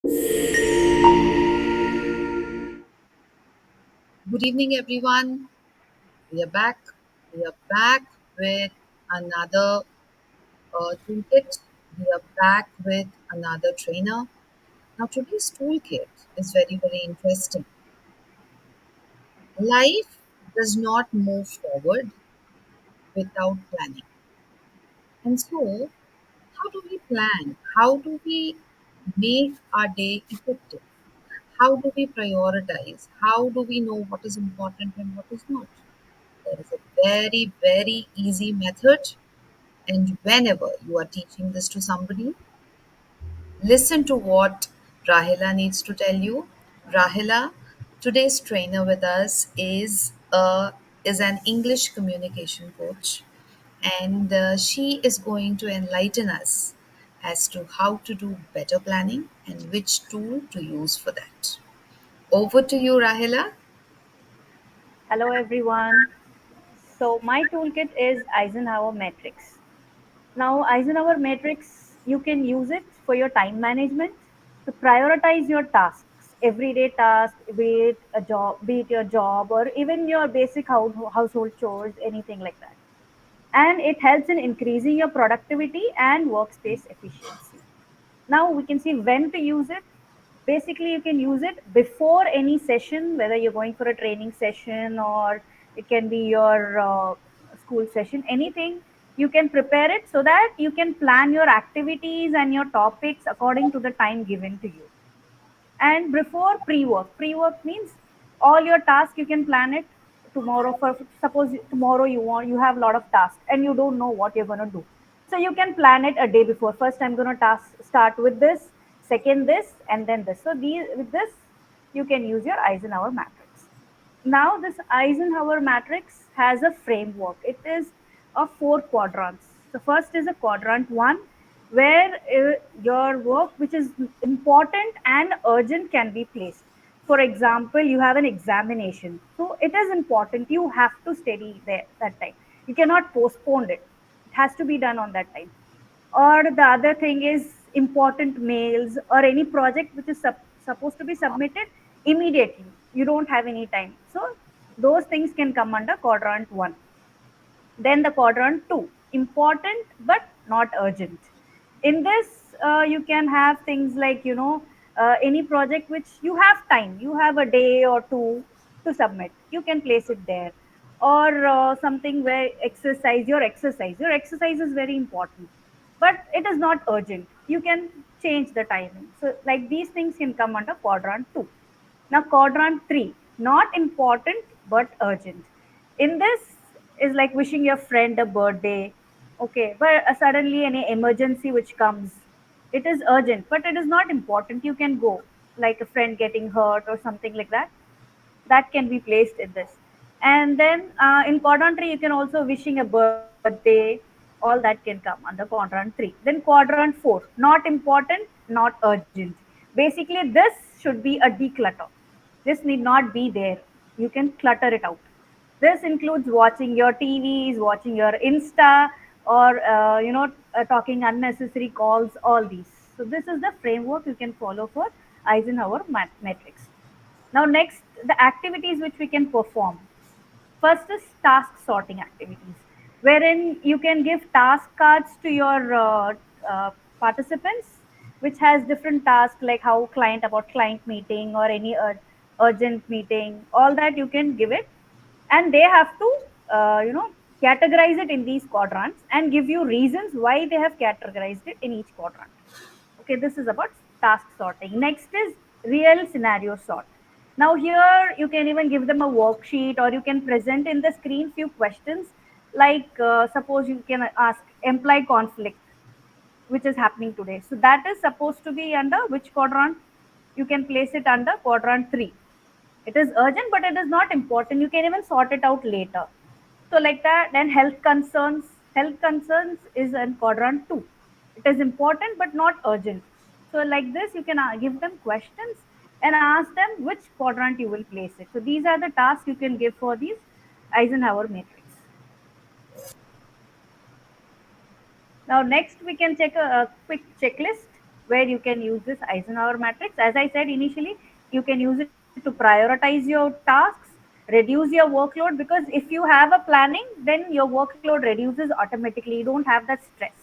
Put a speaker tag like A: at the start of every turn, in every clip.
A: Good evening, everyone. We are back. We are back with another toolkit. We are back with another trainer. Now, today's toolkit is very, very interesting. Life does not move forward without planning. And so, how do we plan? How do we make our day effective? How do we prioritize? How do we know what is important and what is not? There is a very, very easy method. And whenever you are teaching this to somebody, listen to what Rahila needs to tell you. Rahila, today's trainer with us is an English communication coach, and she is going to enlighten us as to how to do better planning and which tool to use for that. Over to you, Rahila.
B: Hello everyone. So my toolkit is Eisenhower matrix. Now Eisenhower matrix, you can use it for your time management to prioritize your tasks, everyday tasks, be it your job or even your basic household chores, anything like that. And it helps in increasing your productivity and workspace efficiency. Now we can see when to use it. Basically, you can use it before any session, whether you're going for a training session or it can be your school session, anything. You can prepare it so that you can plan your activities and your topics according to the time given to you. And before pre-work means all your tasks you can plan it tomorrow. For suppose tomorrow you have a lot of tasks and you don't know what you're going to do, so you can plan it a day before. First I'm going to task start with this, second this, and then this. So these with this you can use your Eisenhower matrix. Now, this Eisenhower matrix has a framework. It is of four quadrants. The first is a quadrant one, where your work, which is important and urgent, can be placed. For example, you have an examination, so it is important. You have to study there that time. You cannot postpone it. It has to be done on that time. Or the other thing is important mails or any project which is supposed to be submitted immediately. You don't have any time, so those things can come under quadrant 1. Then the quadrant 2, important but not urgent. In this, you can have things like, any project which you have time, you have a day or two to submit, you can place it there. Or something where your exercise is very important, but it is not urgent, you can change the timing. So like these things can come under quadrant 2. Now, quadrant 3, not important but urgent. In this is like wishing your friend a birthday. Okay, but suddenly any emergency which comes, it is urgent, but it is not important. You can go, like a friend getting hurt or something like that. That can be placed in this. And then in quadrant 3, you can also wishing a birthday. All that can come under quadrant 3. Then quadrant 4, not important, not urgent. Basically, this should be a declutter. This need not be there. You can clutter it out. This includes watching your TVs, watching your Insta, or talking unnecessary calls. All these. So this is the framework you can follow for Eisenhower matrix. Now, next, the activities which we can perform. First is task sorting activities, wherein you can give task cards to your participants, which has different tasks like how client meeting or any urgent meeting. All that you can give it, and they have to, categorize it in these quadrants and give you reasons why they have categorized it in each quadrant. Okay, this is about task sorting. Next is real scenario sort. Now here you can even give them a worksheet or you can present in the screen few questions like suppose you can ask employee conflict which is happening today. So that is supposed to be under which quadrant? You can place it under quadrant 3. It is urgent but it is not important. You can even sort it out later. So like that, then health concerns. Health concerns is in quadrant 2. It is important but not urgent. So like this, you can give them questions and ask them which quadrant you will place it. So these are the tasks you can give for these Eisenhower matrix. Now next we can check a quick checklist. where you can use this Eisenhower matrix. As I said initially, you can use it to prioritize your tasks, reduce your workload, because if you have a planning, then your workload reduces automatically. You don't have that stress.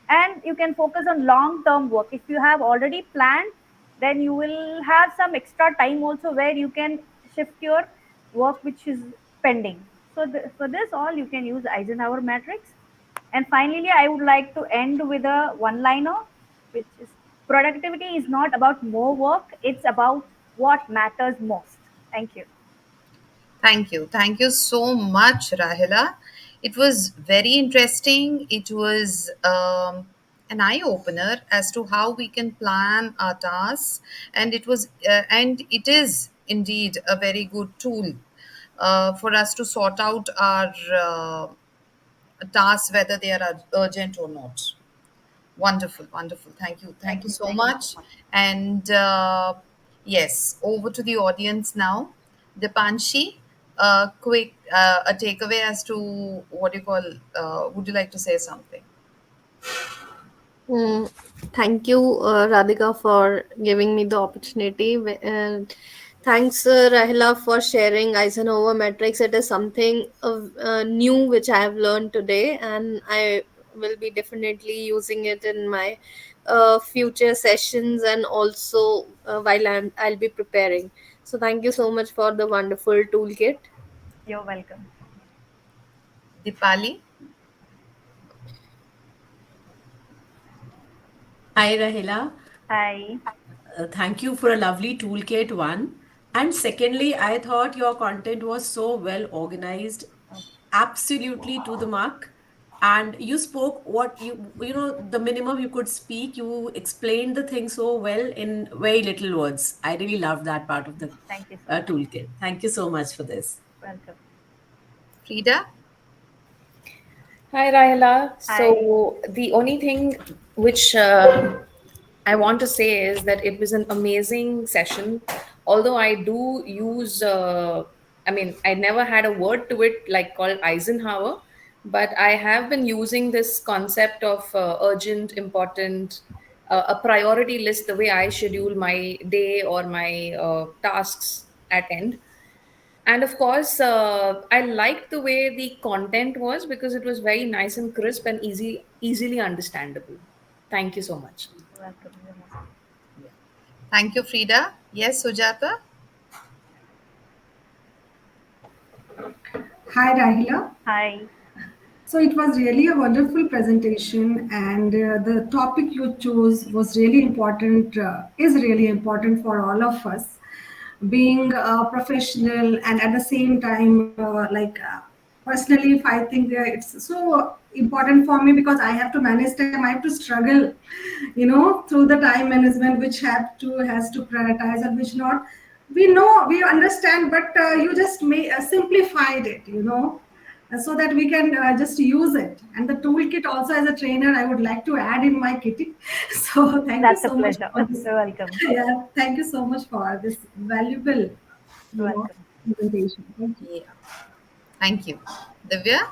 B: And you can focus on long term work. If you have already planned, then you will have some extra time also where you can shift your work which is pending. So for this all, you can use Eisenhower matrix. And finally, I would like to end with a one liner, which is productivity is not about more work, it's about what matters most. Thank you.
A: Thank you. Thank you so much, Rahila. It was very interesting. It was an eye opener as to how we can plan our tasks, and it is indeed a very good tool for us to sort out our tasks, whether they are urgent or not. Wonderful, wonderful. Thank you so
B: Thank you so
A: much.
B: much.
A: And yes, over to the audience now. Dipanshi, quick, a takeaway as to what you call. Would you like to say something?
C: Mm, thank you, Radhika, for giving me the opportunity. And thanks, Rahila, for sharing Eisenhower metrics. It is something new which I have learned today, and I will be definitely using it in my future sessions and also I'll be preparing. So, thank you so much for the wonderful toolkit.
B: You're welcome.
A: Dipali,
D: Hi, Rahila.
B: Hi.
D: Thank you for a lovely toolkit, one. And secondly, I thought your content was so well organized, absolutely to the mark. And you spoke what the minimum you could speak. You explained the thing so well in very little words. I really love that part of the
B: Thank you so much.
D: toolkit. Thank you so much for this.
B: Welcome.
A: Frida.
E: Hi, Rahila.
B: Hi.
E: So, the only thing which I want to say is that it was an amazing session. Although I do use, I mean, I never had a word to it like called Eisenhower, but I have been using this concept of urgent, important, a priority list the way I schedule my day or my tasks at end. And of course, I liked the way the content was because it was very nice and crisp and easily understandable. Thank you so much.
B: Welcome. You're most welcome.
A: Yeah. Thank you, Frida. Yes, Sujata.
F: Hi, Rahila.
B: Hi.
F: So it was really a wonderful presentation, and the topic you chose was really important, is really important for all of us. Being a professional, and at the same time, personally, if I think it's so important for me because I have to manage time, I have to struggle, through the time management, which has to prioritize and which not. We know, we understand, but you just may simplified it, so that we can just use it. And the toolkit also, as a trainer, I would like to add in my kitty. So thank you
B: That's a
F: so much
B: pleasure.
F: for this.
B: You're welcome.
F: Yeah, thank you so much for this valuable,
B: Welcome.
F: presentation. Thank you.
A: Yeah. Thank you, Divya.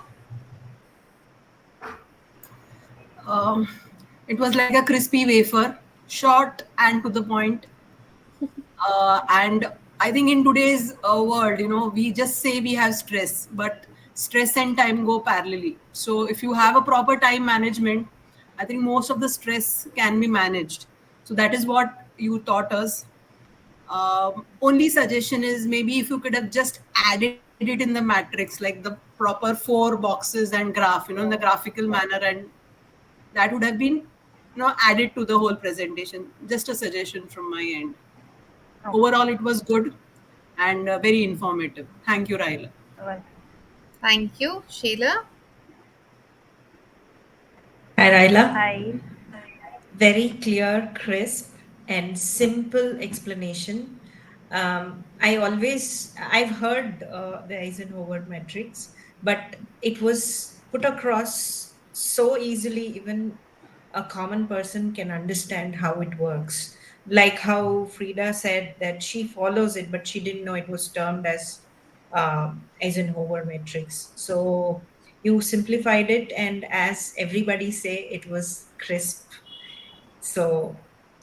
G: Um, it was like a crispy wafer, short and to the point. And I think in today's world, we just say we have stress, but stress and time go parallelly. So if you have a proper time management, I think most of the stress can be managed. So that is what you taught us. Only suggestion is maybe if you could have just added it in the matrix, like the proper four boxes and graph, in the graphical manner, and that would have been, added to the whole presentation. Just a suggestion from my end.
B: Okay.
G: Overall, it was good and very informative. Thank you, Raila.
B: Welcome.
A: Thank you, Sheila.
H: Hi, Raila.
B: Hi.
H: Very clear, crisp, and simple explanation. I've heard the Eisenhower metrics, but it was put across so easily, even a common person can understand how it works. Like how Frida said that she follows it, but she didn't know it was termed as Eisenhower matrix. So you simplified it, and as everybody say, it was crisp. So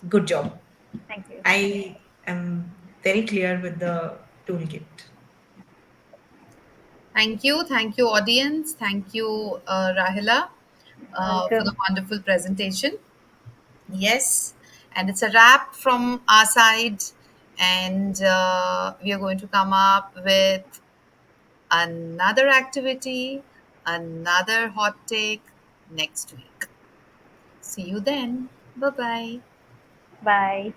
H: Good job.
B: Thank you.
H: I am very clear with the toolkit.
A: Thank you, audience. Thank you, Rahila, for the
B: Welcome.
A: wonderful presentation. Yes, and it's a wrap from our side, and we are going to come up with another activity, another hot take next week. See you then. Bye bye.
B: Bye.